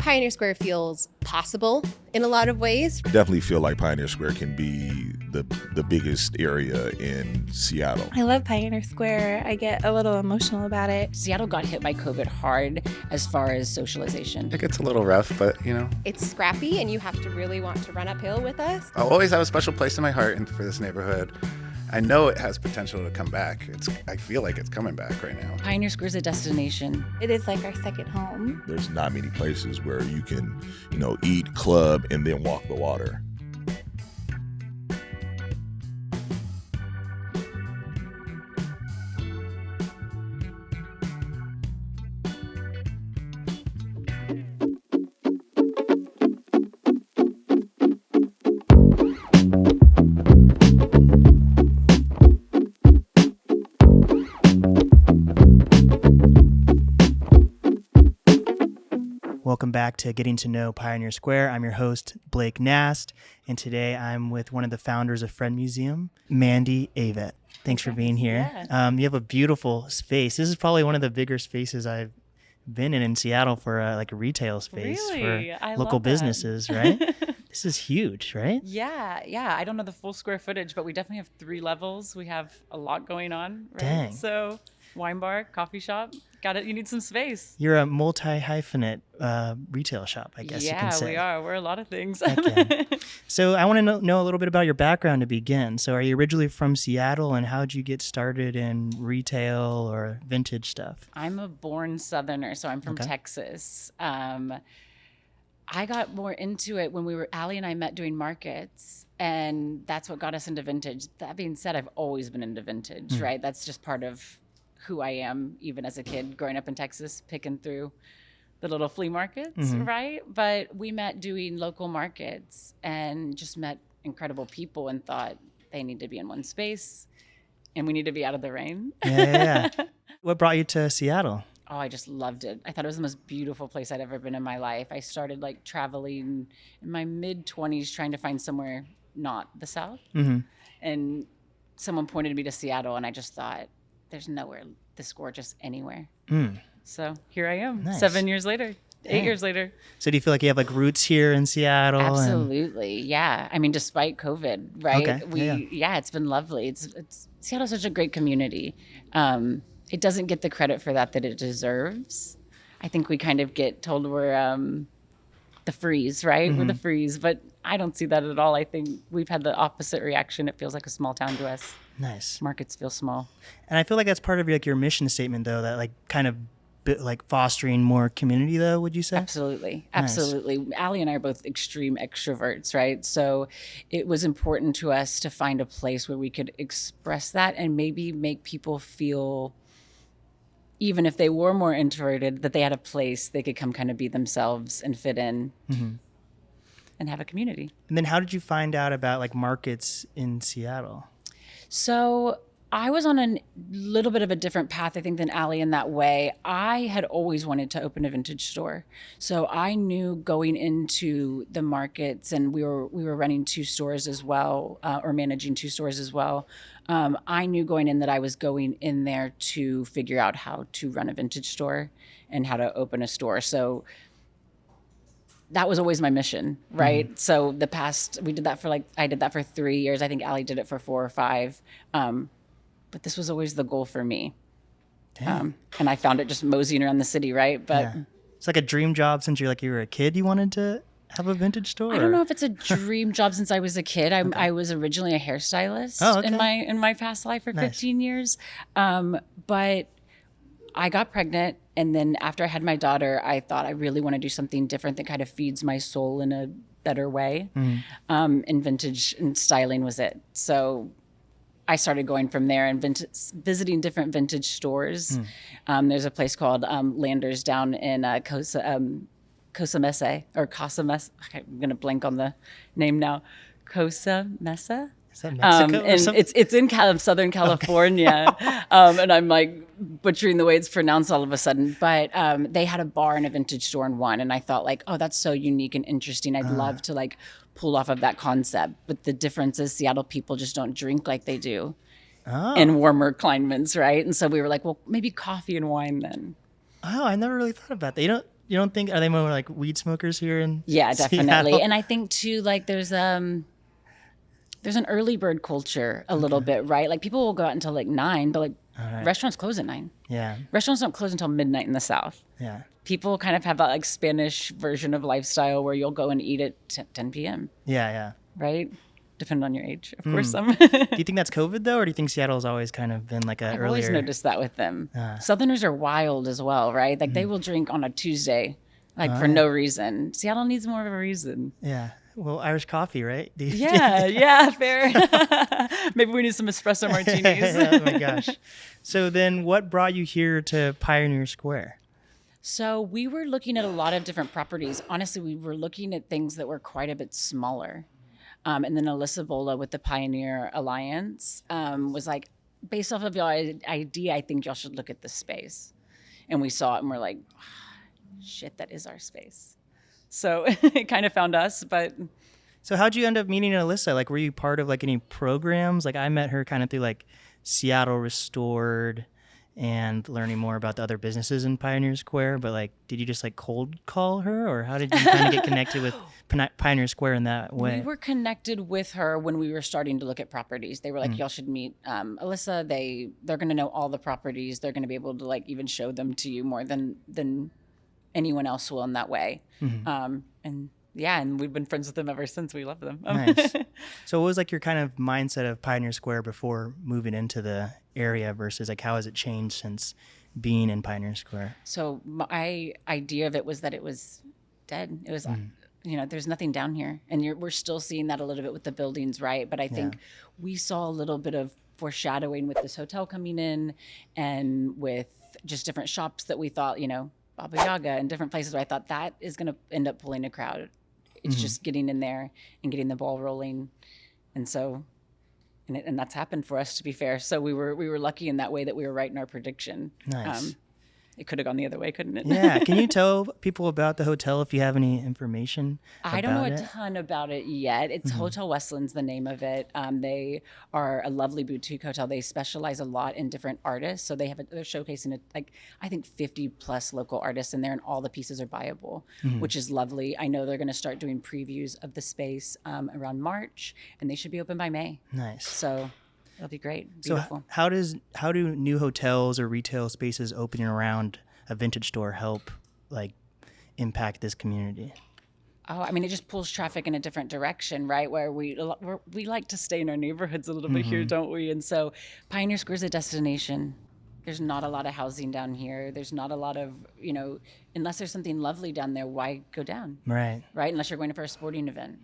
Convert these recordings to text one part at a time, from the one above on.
Pioneer Square feels possible in a lot of ways. I definitely feel like Pioneer Square can be the biggest area in Seattle. I love Pioneer Square. I get a little emotional about it. Seattle got hit by COVID hard as far as socialization. It gets a little rough, but It's scrappy and you have to really want to run uphill with us. I'll always have a special place in my heart for this neighborhood. I know it has potential to come back. I feel like it's coming back right now. Pioneer Square is a destination. It is like our second home. There's not many places where you can, eat, club, and then walk the water. Welcome back to Getting to Know Pioneer Square. I'm your host, Blake Nast, and today I'm with one of the founders of Friend Museum, Mandi, Avett. Thanks for being here. Yeah. You have a beautiful space. This is probably one of the bigger spaces I've been in Seattle for a retail space Really? for I local love that. businesses, right? This is huge, right? Yeah. I don't know the full square footage, but we definitely have 3 levels. We have a lot going on, right? Dang. So wine bar, coffee shop, got it. You need some space. You're a multi-hyphenate retail shop, I guess you can say. Yeah, we are. We're a lot of things. Okay. So I want to know a little bit about your background to begin. So are you originally from Seattle, and how did you get started in retail or vintage stuff? I'm a born Southerner, so I'm from Okay. Texas. I got more into it when Allie and I met doing markets, and that's what got us into vintage. That being said, I've always been into vintage, right? That's just part of who I am, even as a kid growing up in Texas, picking through the little flea markets, right? But we met doing local markets and just met incredible people and thought they need to be in one space and we need to be out of the rain. Yeah. What brought you to Seattle? Oh, I just loved it. I thought it was the most beautiful place I'd ever been in my life. I started traveling in my mid-20s trying to find somewhere not the South. Mm-hmm. And someone pointed me to Seattle and I just thought, there's nowhere this gorgeous anywhere. So here I am, Nice. 7 years later, 8 Dang. years later. So do you feel like you have roots here in Seattle? Absolutely, yeah. I mean, despite COVID, right? Okay, yeah. It's been lovely. It's Seattle's such a great community. It doesn't get the credit for that it deserves. I think we kind of get told we're the freeze, right? We're the freeze, but I don't see that at all. I think we've had the opposite reaction. It feels like a small town to us. Nice. Markets feel small. And I feel like that's part of your mission statement, though, that kind of fostering more community, though, would you say? Absolutely. Nice. Absolutely. Allie and I are both extreme extroverts, right? So it was important to us to find a place where we could express that and maybe make people feel, even if they were more introverted, that they had a place they could come kind of be themselves and fit in and have a community. And then how did you find out about markets in Seattle? So I was on a little bit of a different path, I think, than Allie in that way. I had always wanted to open a vintage store. So I knew going into the markets, and we were running 2 stores as well, or managing 2 stores as well. I knew going in that I was going in there to figure out how to run a vintage store and how to open a store. So that was always my mission, right? So we did that I did that for 3 years. I think Allie did it for 4 or 5. But this was always the goal for me. And I found it just moseying around the city, right? But Yeah. It's like a dream job since you were a kid. You wanted to have a vintage store? I don't know if it's a dream job since I was a kid. I was originally a hairstylist in my past life for 15 years. But I got pregnant, and then after I had my daughter, I thought I really want to do something different that kind of feeds my soul in a better way. And vintage and styling was it. So I started going from there and visiting different vintage stores. There's a place called Landers down in Cosa Mesa, or Casa Mesa. I'm going to blank on the name now. Cosa Mesa? Is that Mexico or And something? it's in Southern California. And I'm butchering the way it's pronounced all of a sudden. But they had a bar and a vintage store in one. And I thought oh, that's so unique and interesting. I'd love to pull off of that concept. But the difference is Seattle people just don't drink like they do in warmer climates, right? And so we were well, maybe coffee and wine then. Oh, I never really thought about that. You don't think, are they more like weed smokers here in Yeah, definitely. Seattle? And I think too, like there's an early bird culture a little bit, right? Like people will go out until like 9, but like restaurants close at 9. Yeah. Restaurants don't close until midnight in the South. Yeah. People kind of have that like Spanish version of lifestyle where you'll go and eat at 10 p.m. Yeah. Yeah. Right? Depending on your age, of course. Do you think that's COVID though, or do you think Seattle's always kind of been like a I've earlier? always noticed that with them. Southerners are wild as well, right? Like they will drink on a Tuesday, like for no reason. Seattle needs more of a reason. Yeah. Well, Irish coffee, right? Yeah, fair. Maybe we need some espresso martinis. Oh my gosh. So then what brought you here to Pioneer Square? So we were looking at a lot of different properties. Honestly, we were looking at things that were quite a bit smaller. And then Alyssa Bola with the Pioneer Alliance was like, based off of your idea, I think y'all should look at this space. And we saw it and we're like, shit, that is our space. So it kind of found us, but. So how'd you end up meeting Alyssa? Like, were you part of like any programs? Like I met her kind of through like Seattle Restored and learning more about the other businesses in Pioneer Square. But like, did you just like cold call her, or how did you kind of get connected with Pioneer Square in that way? We were connected with her when we were starting to look at properties. They were like, y'all should meet Alyssa. They're going to know all the properties. They're going to be able to like even show them to you more than anyone else will in that way. And yeah, and we've been friends with them ever since. We love them. Nice. So what was like your kind of mindset of Pioneer Square before moving into the area versus like how has it changed since being in Pioneer Square? So my idea of it was that it was dead. It was, there's nothing down here. And we're still seeing that a little bit with the buildings, right? But I think we saw a little bit of foreshadowing with this hotel coming in and with just different shops that we thought, Baba Yaga and different places where I thought that is going to end up pulling a crowd. It's just getting in there and getting the ball rolling. And so, and that's happened for us, to be fair. So we were lucky in that way that we were right in our prediction. Nice. It could have gone the other way, couldn't it? Yeah. Can you tell people about the hotel if you have any information I don't know about a ton about it yet. It's Hotel Westland's the name of it. They are a lovely boutique hotel. They specialize a lot in different artists. So they're showcasing I think 50 plus local artists in there, and all the pieces are buyable, which is lovely. I know they're going to start doing previews of the space around March, and they should be open by May. Nice. So it'll be great. Beautiful. So how do new hotels or retail spaces opening around a vintage store help like impact this community? Oh, I mean, it just pulls traffic in a different direction, right? Where we like to stay in our neighborhoods a little bit here, don't we? And so Pioneer Square is a destination. There's not a lot of housing down here. There's not a lot of, unless there's something lovely down there, why go down? Right. Right? Unless you're going for a sporting event,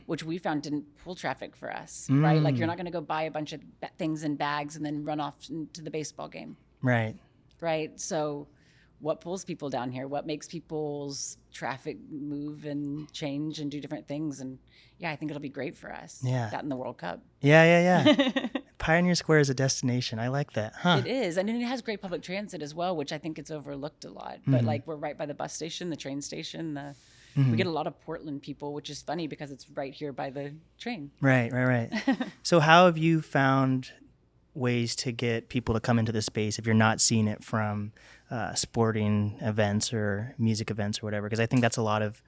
which we found didn't pull traffic for us, right? Like you're not going to go buy a bunch of things in bags and then run off to the baseball game. Right. Right. So what pulls people down here? What makes people's traffic move and change and do different things? And yeah, I think it'll be great for us. Yeah. That in the World Cup. Yeah. Pioneer Square is a destination. I like that. Huh. It is. And it has great public transit as well, which I think it's overlooked a lot. But like we're right by the bus station, the train station, we get a lot of Portland people, which is funny because it's right here by the train. Right. So how have you found ways to get people to come into the space if you're not seeing it from sporting events or music events or whatever? Because I think that's a lot of,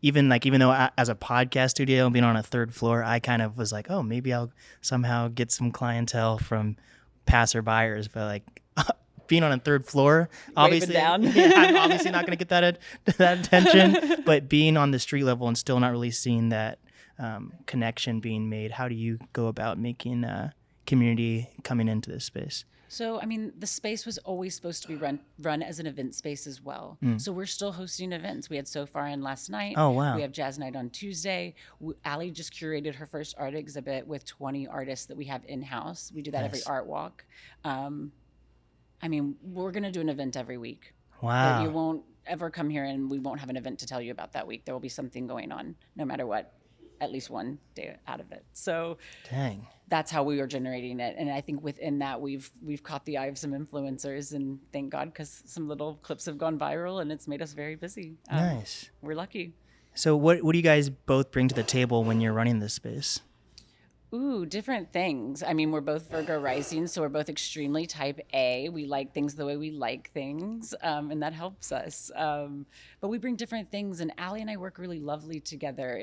even though as a podcast studio being on a third floor, I kind of was like, oh, maybe I'll somehow get some clientele from passerbyers, but like being on a third floor, obviously, down. I'm obviously not going to get that attention. But being on the street level and still not really seeing that connection being made, how do you go about making community coming into this space? So, I mean, the space was always supposed to be run as an event space as well. So we're still hosting events. We had So Far In last night. Oh, wow. We have Jazz Night on Tuesday. Allie just curated her first art exhibit with 20 artists that we have in-house. We do that every art walk. I mean, we're going to do an event every week. Wow. You won't ever come here and we won't have an event to tell you about that week. There will be something going on, no matter what, at least one day out of it. So Dang. That's how we are generating it. And I think within that, we've caught the eye of some influencers, and thank God, because some little clips have gone viral and it's made us very busy. Nice. We're lucky. So what do you guys both bring to the table when you're running this space? Ooh, different things. I mean, we're both Virgo rising, so we're both extremely type A. We like things the way we like things, and that helps us. But we bring different things, and Allie and I work really lovely together.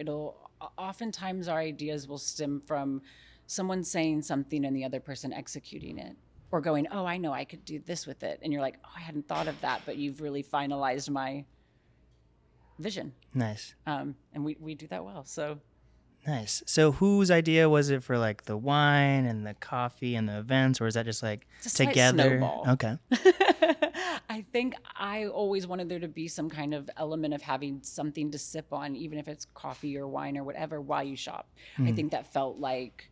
Oftentimes our ideas will stem from someone saying something and the other person executing it, or going, oh, I know I could do this with it. And you're like, oh, I hadn't thought of that, but you've really finalized my vision. Nice. And we do that well, so. Nice. So whose idea was it for like the wine and the coffee and the events, or is that just like It's a slight together? snowball. Okay. I think I always wanted there to be some kind of element of having something to sip on, even if it's coffee or wine or whatever, while you shop. I think that felt like,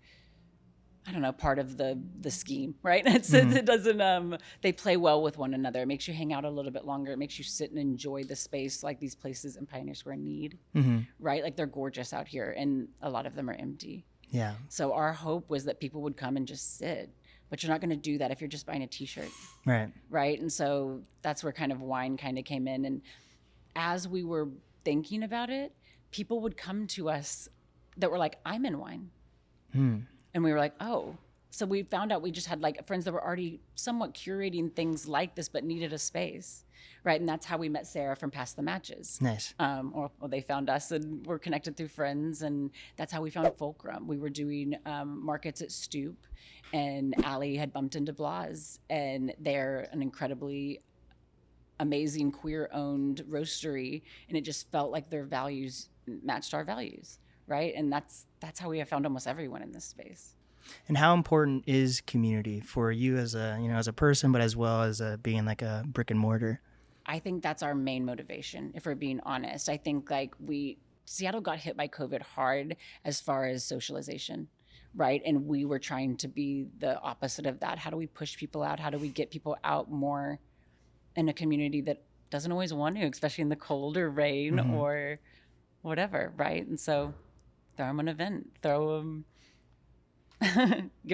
I don't know, part of the scheme, right? It doesn't, they play well with one another. It makes you hang out a little bit longer. It makes you sit and enjoy the space like these places in Pioneer Square need, right? Like they're gorgeous out here and a lot of them are empty. Yeah. So our hope was that people would come and just sit, but you're not going to do that if you're just buying a t-shirt. Right. Right. And so that's where kind of wine kind of came in. And as we were thinking about it, people would come to us that were like, I'm in wine. And we were like, oh. So we found out we just had like friends that were already somewhat curating things like this, but needed a space. Right. And that's how we met Sarah from Past the Matches. Nice. Or they found us and we're connected through friends. And that's how we found Fulcrum. We were doing markets at Stoop, and Allie had bumped into Blas, and they're an incredibly amazing queer-owned roastery. And it just felt like their values matched our values. Right. And that's how we have found almost everyone in this space. And how important is community for you as a person, but as well as being like a brick and mortar? I think that's our main motivation, if we're being honest. I think like Seattle got hit by COVID hard as far as socialization, right? And we were trying to be the opposite of that. How do we push people out? How do we get people out more in a community that doesn't always want to, especially in the cold or rain or whatever, right? And so throw them an event, give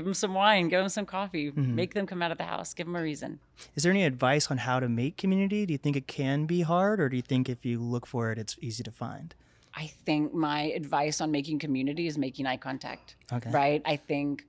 them some wine, give them some coffee, make them come out of the house, give them a reason. Is there any advice on how to make community? Do you think it can be hard, or do you think if you look for it, it's easy to find? I think my advice on making community is making eye contact, right? I think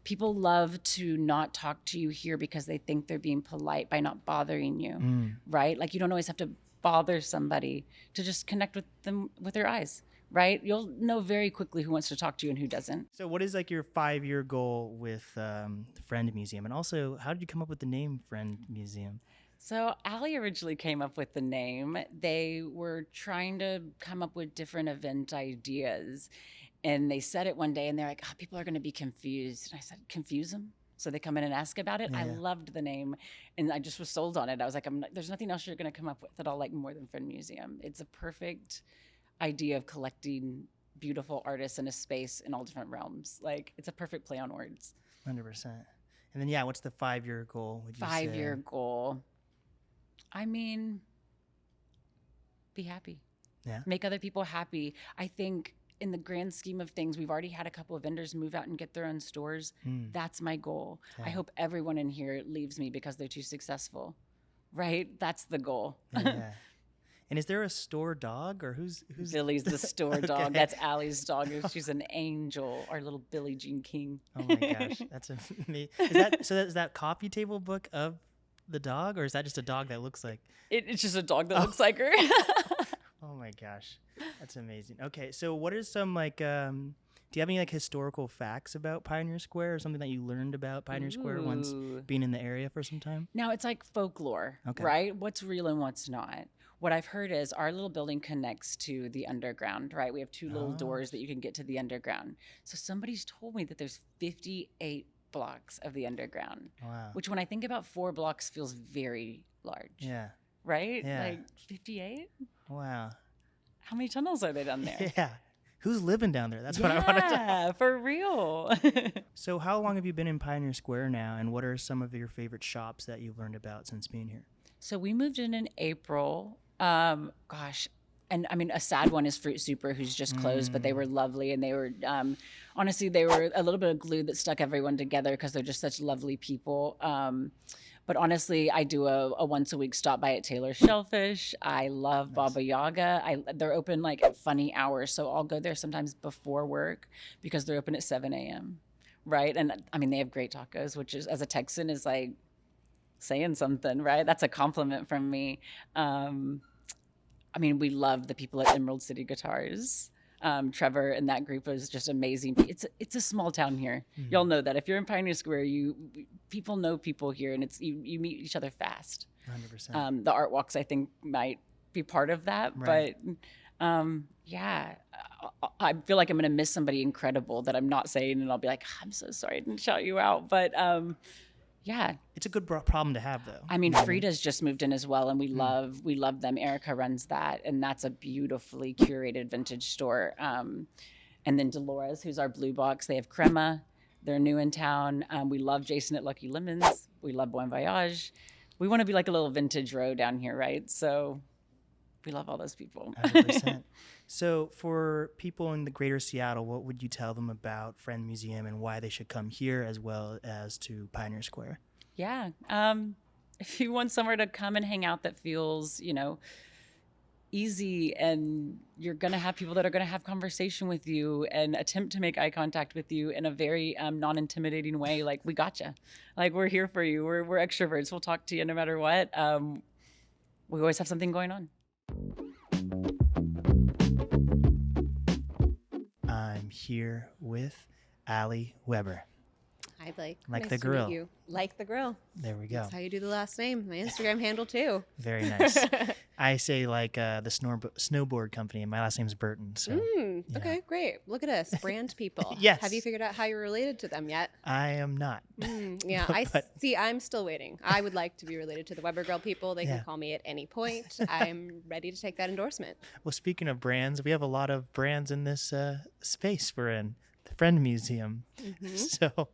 people love to not talk to you here because they think they're being polite by not bothering you, right? Like you don't always have to bother somebody to just connect with them with their eyes. Right? You'll know very quickly who wants to talk to you and who doesn't. So what is like your 5-year goal with the Friend Museum? And also, how did you come up with the name Friend Museum? So Allie originally came up with the name. They were trying to come up with different event ideas. And they said it one day and they're like, people are going to be confused. And I said, confuse them? So they come in and ask about it. Yeah. I loved the name and I just was sold on it. I was like, there's nothing else you're going to come up with that I'll like more than Friend Museum. It's a perfect idea of collecting beautiful artists in a space in all different realms. Like it's a perfect play on words. 100%. And then what's the 5-year goal? 5-year goal. I mean, be happy. Yeah. Make other people happy. I think in the grand scheme of things, we've already had a couple of vendors move out and get their own stores. That's my goal. Yeah. I hope everyone in here leaves me because they're too successful. Right? That's the goal. Yeah. And is there a store dog, or who's Billy's the store dog? Okay. That's Allie's dog. She's an angel, our little Billie Jean King. Oh my gosh, that's amazing. Is that coffee table book of the dog, or is that just a dog that looks like? It's just a dog that looks like her. Oh my gosh, that's amazing. Okay, so what are some like? Do you have any like historical facts about Pioneer Square, or something that you learned about Pioneer Square once being in the area for some time? Now it's like folklore, right? What's real and what's not. What I've heard is our little building connects to the underground, right? We have 2 little doors that you can get to the underground. So somebody's told me that there's 58 blocks of the underground. Wow. Which when I think about 4 blocks feels very large. Yeah. Right? Yeah. Like 58? Wow. How many tunnels are there down there? Yeah. Who's living down there? That's what I want to know. Yeah, for real. So how long have you been in Pioneer Square now, and what are some of your favorite shops that you've learned about since being here? So we moved in April. And I mean, a sad one is Fruit Super, who's just closed, but they were lovely. And they were, honestly, they were a little bit of glue that stuck everyone together because they're just such lovely people. But honestly, I do a once a week stop by at Taylor's Shellfish. I love Baba Yaga. They're open like at funny hours. So I'll go there sometimes before work because they're open at 7 a.m. Right. And I mean, they have great tacos, which is, as a Texan, is like saying something, right? That's a compliment from me. I mean, we love the people at Emerald City Guitars. Trevor and that group is just amazing. It's a small town here. Mm-hmm. Y'all know that. If you're in Pioneer Square, people know people here, and it's you meet each other fast. 100%. The art walks, I think, might be part of that, right. But yeah, I feel like I'm going to miss somebody incredible that I'm not saying, and I'll be like, I'm so sorry I didn't shout you out, but yeah. It's a good problem to have, though. I mean, Frida's just moved in as well, and we love them. Erica runs that, and that's a beautifully curated vintage store. And then Dolores, who's our blue box, they have Crema. They're new in town. We love Jason at Lucky Lemons. We love Bon Voyage. We want to be like a little vintage row down here, right? So we love all those people. 100%. So for people in the greater Seattle, what would you tell them about Friend Museum and why they should come here as well as to Pioneer Square? Yeah. If you want somewhere to come and hang out that feels, easy, and you're going to have people that are going to have conversation with you and attempt to make eye contact with you in a very non-intimidating way, like, we gotcha. Like, we're here for you. We're extroverts. We'll talk to you no matter what. We always have something going on. I'm here with Allie Weber. Hi, Blake. Like nice the to grill. meet you. Like the grill. There we go. That's how you do the last name. My Instagram handle, too. Very nice. I say like the snowboard company, and my last name's Burton. So, Okay, great. Look at us, brand people. Yes. Have you figured out how you're related to them yet? I am not. Yeah, I'm still waiting. I would like to be related to the Weber Grill people. They can call me at any point. I'm ready to take that endorsement. Well, speaking of brands, we have a lot of brands in this space we're in, the Friend Museum. Mm-hmm. So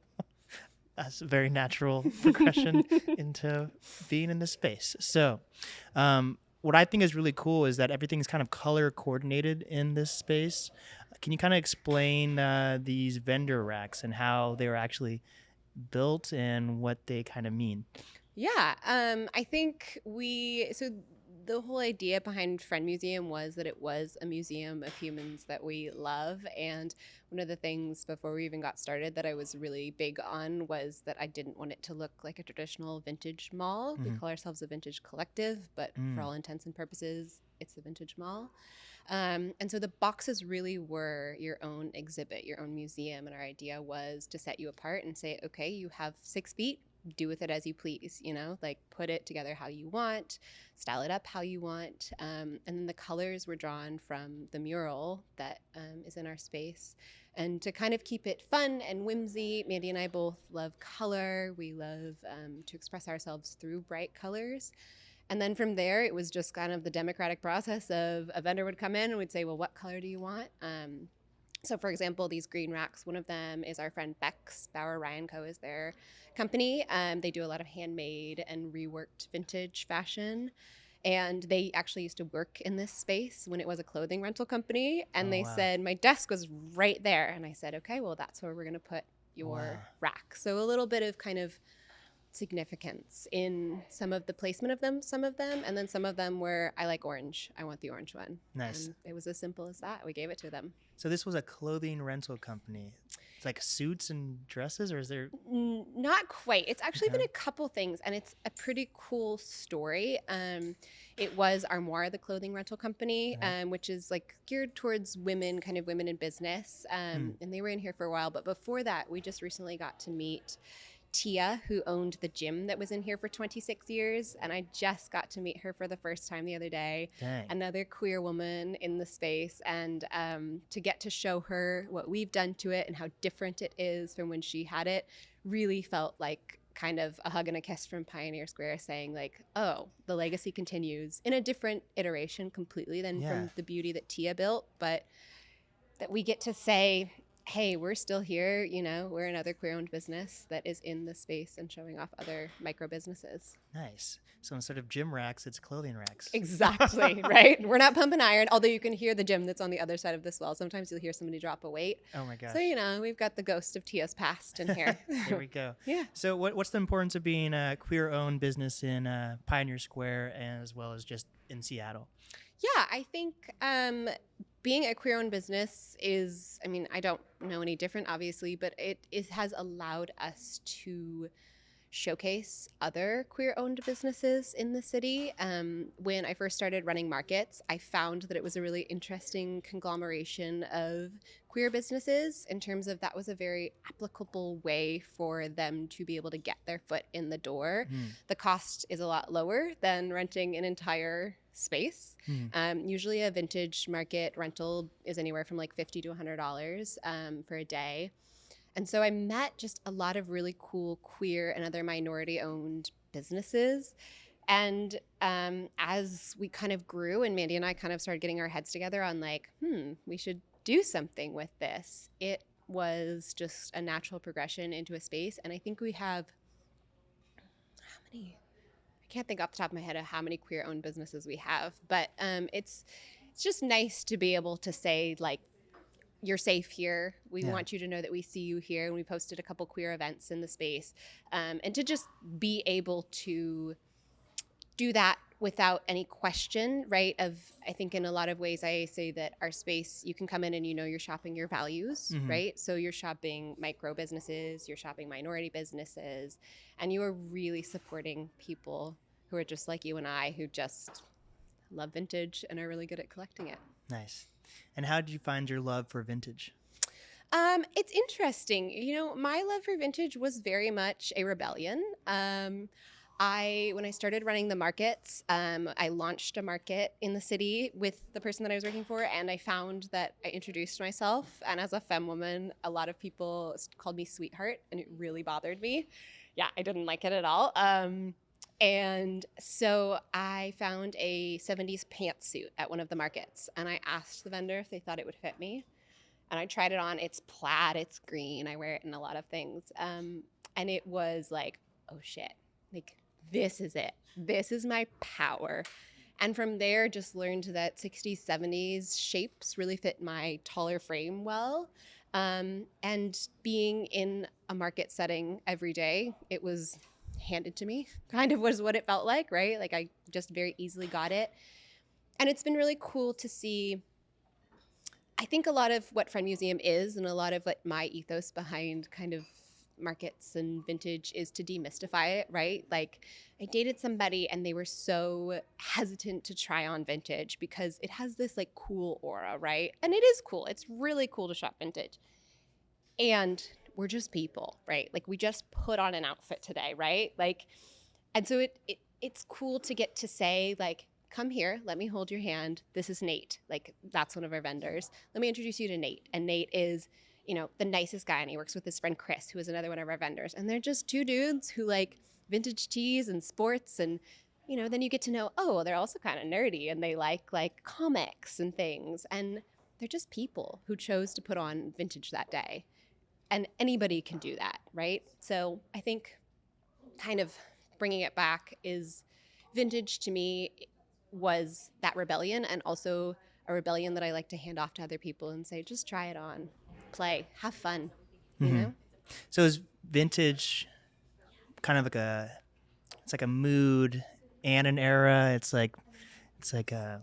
that's a very natural progression into being in this space. So what I think is really cool is that everything's kind of color coordinated in this space. Can you kind of explain these vendor racks and how they were actually built and what they kind of mean? Yeah, I think the whole idea behind Friend Museum was that it was a museum of humans that we love. And one of the things before we even got started that I was really big on was that I didn't want it to look like a traditional vintage mall. We call ourselves a vintage collective, but for all intents and purposes, it's a vintage mall. And so the boxes really were your own exhibit, your own museum. And our idea was to set you apart and say, okay, you have 6 feet. Do with it as you please, like put it together how you want, style it up how you want. And then the colors were drawn from the mural that is in our space. And to kind of keep it fun and whimsy, Mandi and I both love color. We love to express ourselves through bright colors. And then from there, it was just kind of the democratic process of a vendor would come in and we'd say, well, what color do you want? So for example, these green racks, one of them is our friend Beck's. Bauer Ryan Co. is their company. They do a lot of handmade and reworked vintage fashion. And they actually used to work in this space when it was a clothing rental company. And they said, my desk was right there. And I said, okay, well, that's where we're going to put your rack. So a little bit of kind of significance in some of the placement of them, some of them, and then some of them were, I like orange. I want the orange one. Nice. And it was as simple as that. We gave it to them. So this was a clothing rental company. It's like suits and dresses, or is there? Not quite. It's actually been a couple things, and it's a pretty cool story. It was Armoire, the clothing rental company, which is like geared towards women, kind of women in business. And they were in here for a while. But before that, we just recently got to meet Tia, who owned the gym that was in here for 26 years. And I just got to meet her for the first time the other day. Dang. Another queer woman in the space. And to get to show her what we've done to it and how different it is from when she had it really felt like kind of a hug and a kiss from Pioneer Square, saying like, oh, the legacy continues in a different iteration completely than from the beauty that Tia built, but that we get to say, hey, we're still here. We're another queer-owned business that is in the space and showing off other micro businesses. Nice. So instead of gym racks, it's clothing racks. Exactly, right? We're not pumping iron, although you can hear the gym that's on the other side of this wall. Sometimes you'll hear somebody drop a weight. Oh my gosh. So, we've got the ghost of Tia's past in here. There we go. Yeah. So what's the importance of being a queer-owned business in Pioneer Square as well as just in Seattle? Yeah, I think being a queer-owned business is, I don't know any different, obviously, but it has allowed us to showcase other queer-owned businesses in the city. When I first started running markets, I found that it was a really interesting conglomeration of queer businesses in terms of that was a very applicable way for them to be able to get their foot in the door. The cost is a lot lower than renting an entire space. Usually a vintage market rental is anywhere from like $50 to $100 for a day. And so I met just a lot of really cool queer and other minority-owned businesses. And as we kind of grew and Mandy and I kind of started getting our heads together on like, we should do something with this, it was just a natural progression into a space. And I think we have, I can't think off the top of my head of how many queer-owned businesses we have, but it's just nice to be able to say like, you're safe here. We want you to know that we see you here. And we posted a couple queer events in the space. And to just be able to do that without any question, right? I think in a lot of ways I say that our space, you can come in and you're shopping your values, right? So you're shopping micro businesses, you're shopping minority businesses, and you are really supporting people who are just like you and I, who just love vintage and are really good at collecting it. Nice. And how did you find your love for vintage? It's interesting. My love for vintage was very much a rebellion. When I started running the markets, I launched a market in the city with the person that I was working for, and I found that I introduced myself. And as a femme woman, a lot of people called me sweetheart, and it really bothered me. Yeah, I didn't like it at all. And so I found a 70s pantsuit at one of the markets, and I asked the vendor if they thought it would fit me. And I tried it on. It's plaid, it's green. I wear it in a lot of things. And it was like, oh shit, like this is it. This is my power. And from there, just learned that 60s, 70s shapes really fit my taller frame well. And being in a market setting every day, it was handed to me, kind of was what it felt like, right? Like I just very easily got it. And it's been really cool to see, I think a lot of what Friend Museum is and a lot of what my ethos behind kind of markets and vintage is to demystify it, right? Like I dated somebody and they were so hesitant to try on vintage because it has this like cool aura, right? And it is cool. It's really cool to shop vintage. And we're just people, right? Like we just put on an outfit today, right? Like, and so it's cool to get to say like, come here, let me hold your hand. This is Nate. Like that's one of our vendors. Let me introduce you to Nate. And Nate is, the nicest guy, and he works with his friend Chris, who is another one of our vendors. And they're just two dudes who like vintage tees and sports. And, then you get to know, oh, they're also kind of nerdy and they like comics and things. And they're just people who chose to put on vintage that day. And anybody can do that, right? So I think kind of bringing it back is vintage to me was that rebellion, and also a rebellion that I like to hand off to other people and say, just try it on, play, have fun, you know? So is vintage kind of like it's like a mood and an era? It's like a,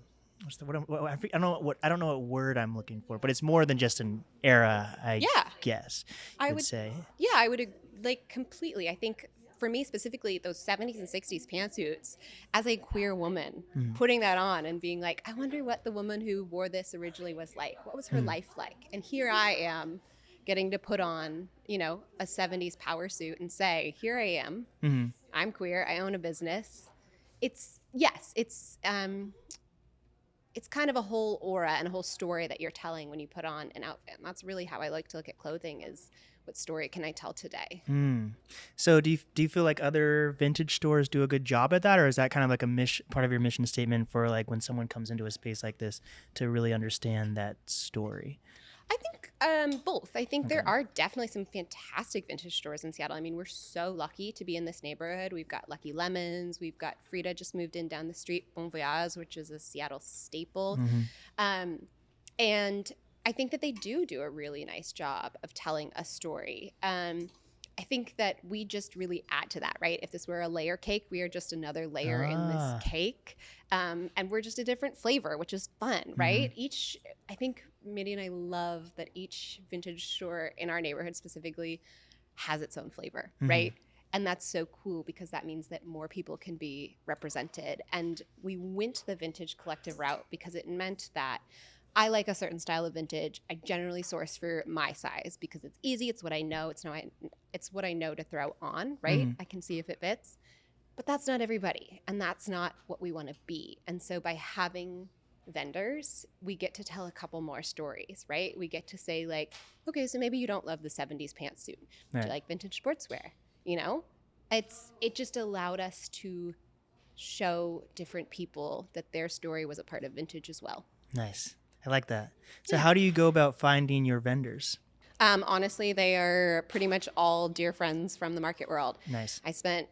I don't know what word I'm looking for, but it's more than just an era, I guess. I would say. Yeah, I would like completely. I think for me specifically, those 70s and 60s pantsuits, as a queer woman, putting that on and being like, I wonder what the woman who wore this originally was like. What was her life like? And here I am getting to put on, a 70s power suit and say, here I am. I'm queer. I own a business. It's kind of a whole aura and a whole story that you're telling when you put on an outfit. And that's really how I like to look at clothing is, what story can I tell today? So do you feel like other vintage stores do a good job at that? Or is that kind of like a part of your mission statement for like when someone comes into a space like this to really understand that story? I think Both. I think there Okay. are definitely some fantastic vintage stores in Seattle. I mean, we're so lucky to be in this neighborhood. We've got Lucky Lemons. We've got Frida just moved in down the street, Bon Voyage, which is a Seattle staple. And I think that they do a really nice job of telling a story. I think that we just really add to that, right? If this were a layer cake, we are just another layer in this cake. And we're just a different flavor, which is fun, right? I think Mandi and I love that each vintage store in our neighborhood specifically has its own flavor, right? And that's so cool because that means that more people can be represented. And we went the vintage collective route because it meant that I like a certain style of vintage. I generally source for my size because it's easy. It's what I know. It's what I know to throw on, right? I can see if it fits. But that's not everybody. And that's not what we want to be. And so by having vendors, we get to tell a couple more stories, right? We get to say like, okay, so maybe you don't love the 70s pantsuit. Do you like vintage sportswear? You know, it just allowed us to show different people that their story was a part of vintage as well. Nice. I like that. So how do you go about finding your vendors? Honestly, they are pretty much all dear friends from the market world. Nice. I spent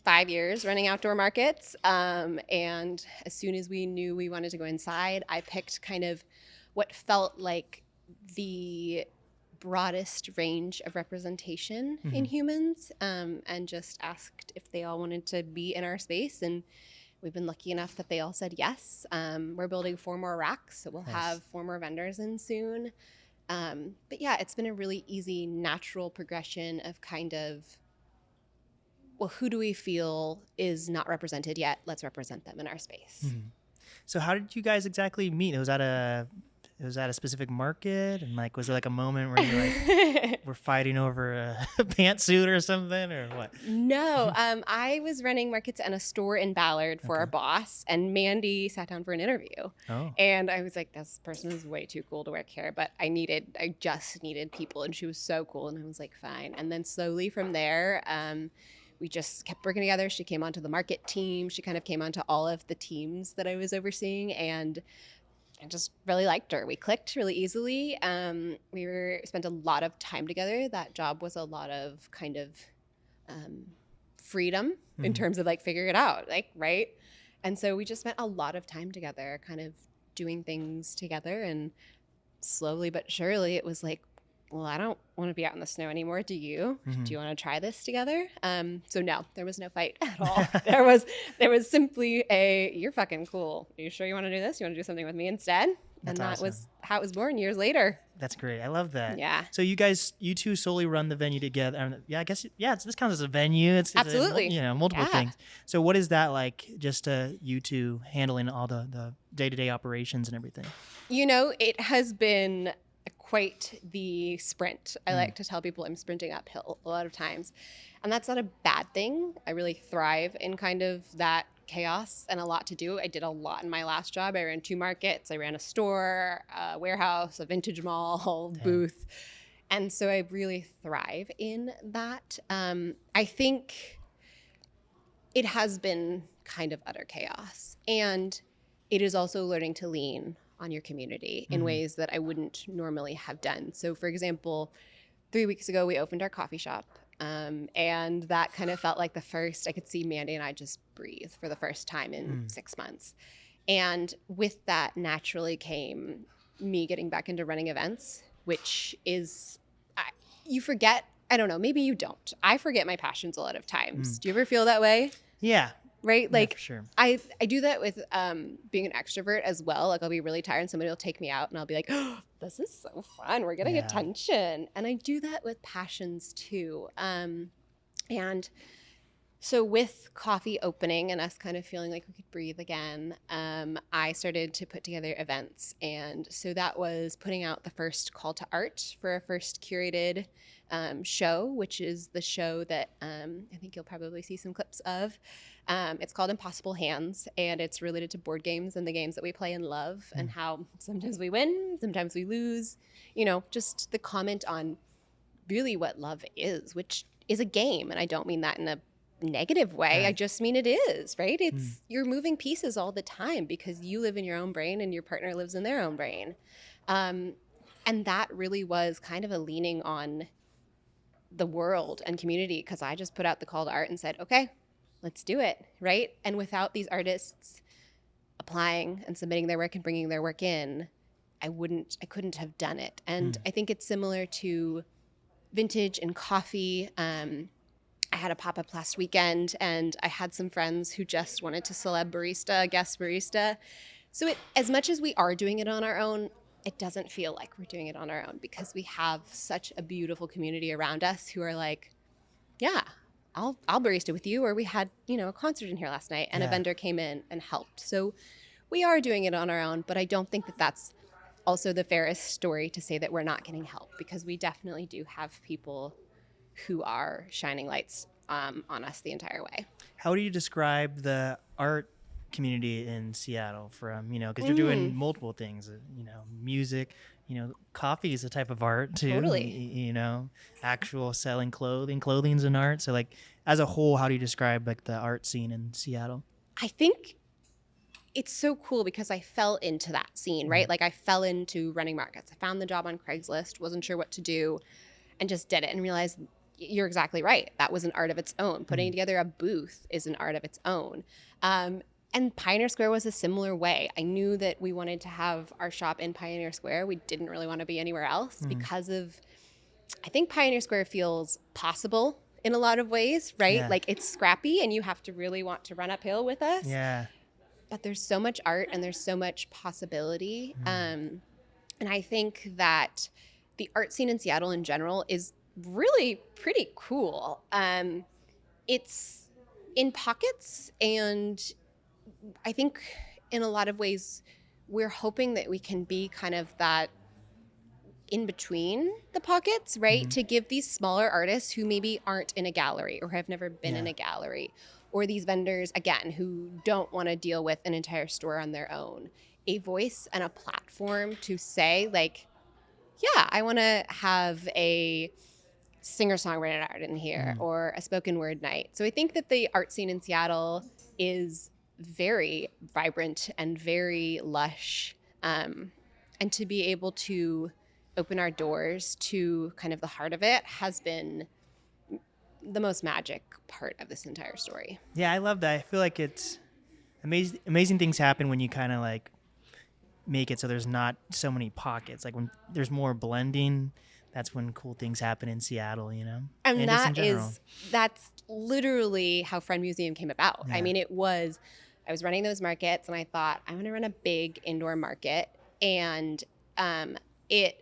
5 years running outdoor markets. And as soon as we knew we wanted to go inside, I picked kind of what felt like the broadest range of representation in humans, and just asked if they all wanted to be in our space. And we've been lucky enough that they all said yes. We're building 4 more racks, so we'll have 4 more vendors in soon. But yeah, it's been a really easy, natural progression of kind of, well, who do we feel is not represented yet? Let's represent them in our space. So how did you guys exactly meet? Was that a specific market? And like, was there like a moment where you like were fighting over a pantsuit or something, or what? No, I was running markets in a store in Ballard for our boss, and Mandi sat down for an interview. And I was like, this person is way too cool to work here, but I just needed people, and she was so cool, and I was like, fine. And then slowly from there, we just kept working together. She came onto the market team. She kind of came onto all of the teams that I was overseeing, and I just really liked her. We clicked really easily. We spent a lot of time together. That job was a lot of kind of freedom in terms of like figuring it out, like, right? And so we just spent a lot of time together, kind of doing things together. And slowly but surely it was like, well, I don't want to be out in the snow anymore. Do you? Do you want to try this together? So no, there was no fight at all. there was simply you're fucking cool. Are you sure you want to do this? You want to do something with me instead? That's and that awesome. was how it was born years later. That's great. I love that. Yeah. So you two solely run the venue together. I guess, this counts as a venue. It's Absolutely. Multiple things. So what is that like, just you two handling all the day-to-day operations and everything? You know, it has been quite the sprint. I like to tell people I'm sprinting uphill a lot of times. And that's not a bad thing. I really thrive in kind of that chaos and a lot to do. I did a lot in my last job. I ran 2 markets. I ran a store, a warehouse, a vintage mall, booth. And so I really thrive in that. I think it has been kind of utter chaos. And it is also learning to lean on your community in ways that I wouldn't normally have done. So for example, 3 weeks ago, we opened our coffee shop. And that kind of felt like the first, I could see Mandi and I just breathe for the first time in 6 months. And with that naturally came me getting back into running events, which is, you forget, I don't know, maybe you don't. I forget my passions a lot of times. Do you ever feel that way? Yeah. Right? Like, for sure. I do that with being an extrovert as well. Like, I'll be really tired and somebody will take me out and I'll be like, oh, this is so fun. We're getting attention. And I do that with passions too. And so with coffee opening and us kind of feeling like we could breathe again, I started to put together events. And so that was putting out the first call to art for our first curated show, which is the show that I think you'll probably see some clips of. It's called Impossible Hands, and it's related to board games and the games that we play and love, and how sometimes we win, sometimes we lose. You know, just the comment on really what love is, which is a game. And I don't mean that in a negative way. Right. I just mean it is, right? It's you're moving pieces all the time because you live in your own brain and your partner lives in their own brain. And that really was kind of a leaning on the world and community, because I just put out the call to art and said, okay, let's do it, right? And without these artists applying and submitting their work and bringing their work in, I couldn't have done it. And I think it's similar to vintage and coffee. I had a pop-up last weekend, and I had some friends who just wanted to celeb barista, guest barista. So as much as we are doing it on our own, it doesn't feel like we're doing it on our own, because we have such a beautiful community around us who are like, yeah, I'll barista with you. Or we had, a concert in here last night and a vendor came in and helped. So we are doing it on our own, but I don't think that that's also the fairest story to say that we're not getting help, because we definitely do have people who are shining lights on us the entire way. How do you describe the art community in Seattle from, because you're doing multiple things, music, coffee is a type of art too. Totally. Actual selling clothing's an art. So like as a whole, how do you describe like the art scene in Seattle? I think it's so cool because I fell into that scene, right? Like I fell into running markets. I found the job on Craigslist, wasn't sure what to do, and just did it and realized you're exactly right. That was an art of its own. Putting together a booth is an art of its own. And Pioneer Square was a similar way. I knew that we wanted to have our shop in Pioneer Square. We didn't really want to be anywhere else because of, I think Pioneer Square feels possible in a lot of ways, right? Yeah. Like it's scrappy and you have to really want to run uphill with us. Yeah. But there's so much art and there's so much possibility. And I think that the art scene in Seattle in general is really pretty cool. It's in pockets, and I think in a lot of ways we're hoping that we can be kind of that in between the pockets, right? To give these smaller artists who maybe aren't in a gallery or have never been in a gallery, or these vendors, again, who don't want to deal with an entire store on their own, a voice and a platform to say like, yeah, I want to have a singer-songwriter art in here or a spoken word night. So I think that the art scene in Seattle is very vibrant and very lush. And to be able to open our doors to kind of the heart of it has been the most magic part of this entire story. Yeah, I love that. I feel like it's amazing things happen when you kind of like make it so there's not so many pockets. Like when there's more blending, that's when cool things happen in Seattle, And that's literally how Friend Museum came about. Yeah. I mean, I was running those markets and I thought, I'm going to run a big indoor market. And it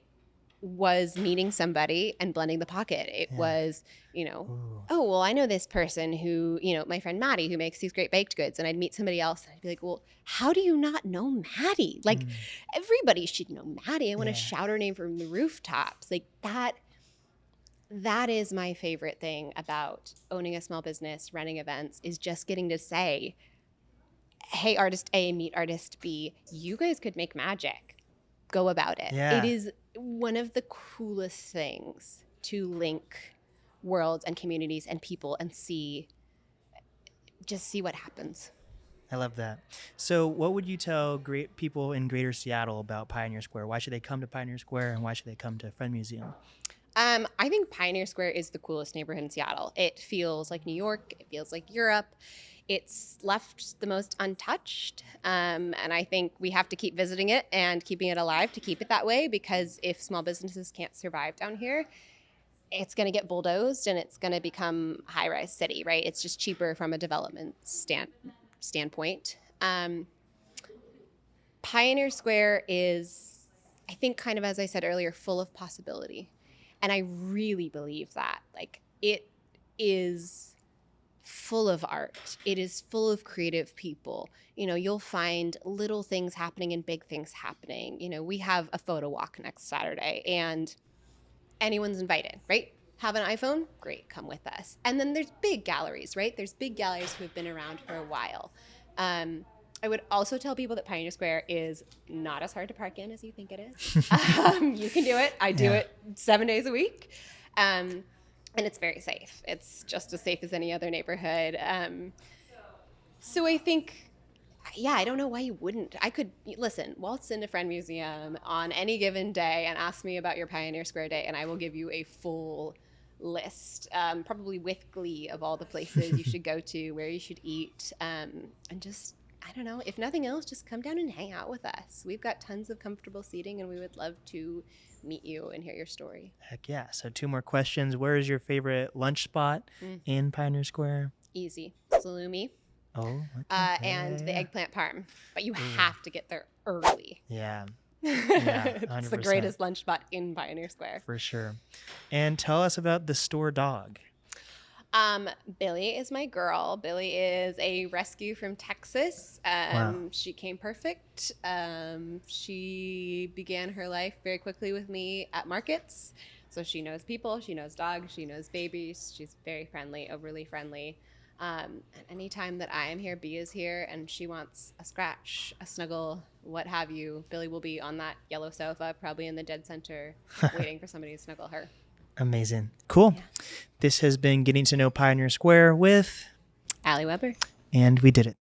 was meeting somebody and blending the pocket. It was, oh, well, I know this person who, my friend Maddie, who makes these great baked goods. And I'd meet somebody else and I'd be like, well, how do you not know Maddie? Like everybody should know Maddie. I want to shout her name from the rooftops. Like that is my favorite thing about owning a small business, running events, is just getting to say, hey, artist A, meet artist B, you guys could make magic. Go about it. Yeah. It is one of the coolest things to link worlds and communities and people and see what happens. I love that. So what would you tell great people in Greater Seattle about Pioneer Square? Why should they come to Pioneer Square, and why should they come to Friend Museum? I think Pioneer Square is the coolest neighborhood in Seattle. It feels like New York. It feels like Europe. It's left the most untouched. And I think we have to keep visiting it and keeping it alive to keep it that way, because if small businesses can't survive down here, it's going to get bulldozed and it's going to become a high-rise city, right? It's just cheaper from a development standpoint. Pioneer Square is, I think, kind of, as I said earlier, full of possibility. And I really believe that. Like, it is full of art. It is full of creative people. You'll find little things happening and big things happening. We have a photo walk next Saturday, and anyone's invited, right? Have an iPhone? Great, come with us. And then there's big galleries, right? There's big galleries who have been around for a while. I would also tell people that Pioneer Square is not as hard to park in as you think it is. You can do it. I do it 7 days a week. And it's very safe. It's just as safe as any other neighborhood. So I think Yeah, I don't know why you wouldn't. I could listen, waltz into Friend Museum on any given day and ask me about your Pioneer Square day, and I will give you a full list, probably with glee, of all the places you should go to, where you should eat, and just, I don't know, if nothing else, just come down and hang out with us. We've got tons of comfortable seating, and we would love to meet you and hear your story. Heck yeah. So 2 more questions. Where is your favorite lunch spot in Pioneer Square? Easy. Salumi. Oh, And the eggplant parm. But you have to get there early. Yeah. Yeah, It's the 100%. greatest lunch spot in Pioneer Square. For sure. And tell us about the store dog. Billy is my girl. Billy is a rescue from Texas. Wow. She came perfect. She began her life very quickly with me at markets. So she knows people, she knows dogs, she knows babies. She's very friendly, overly friendly. And anytime that I am here, B is here, and she wants a scratch, a snuggle, what have you, Billy will be on that yellow sofa, probably in the dead center, waiting for somebody to snuggle her. Amazing. Cool. Yeah. This has been Getting to Know Pioneer Square with, Allie Weber. and we did it.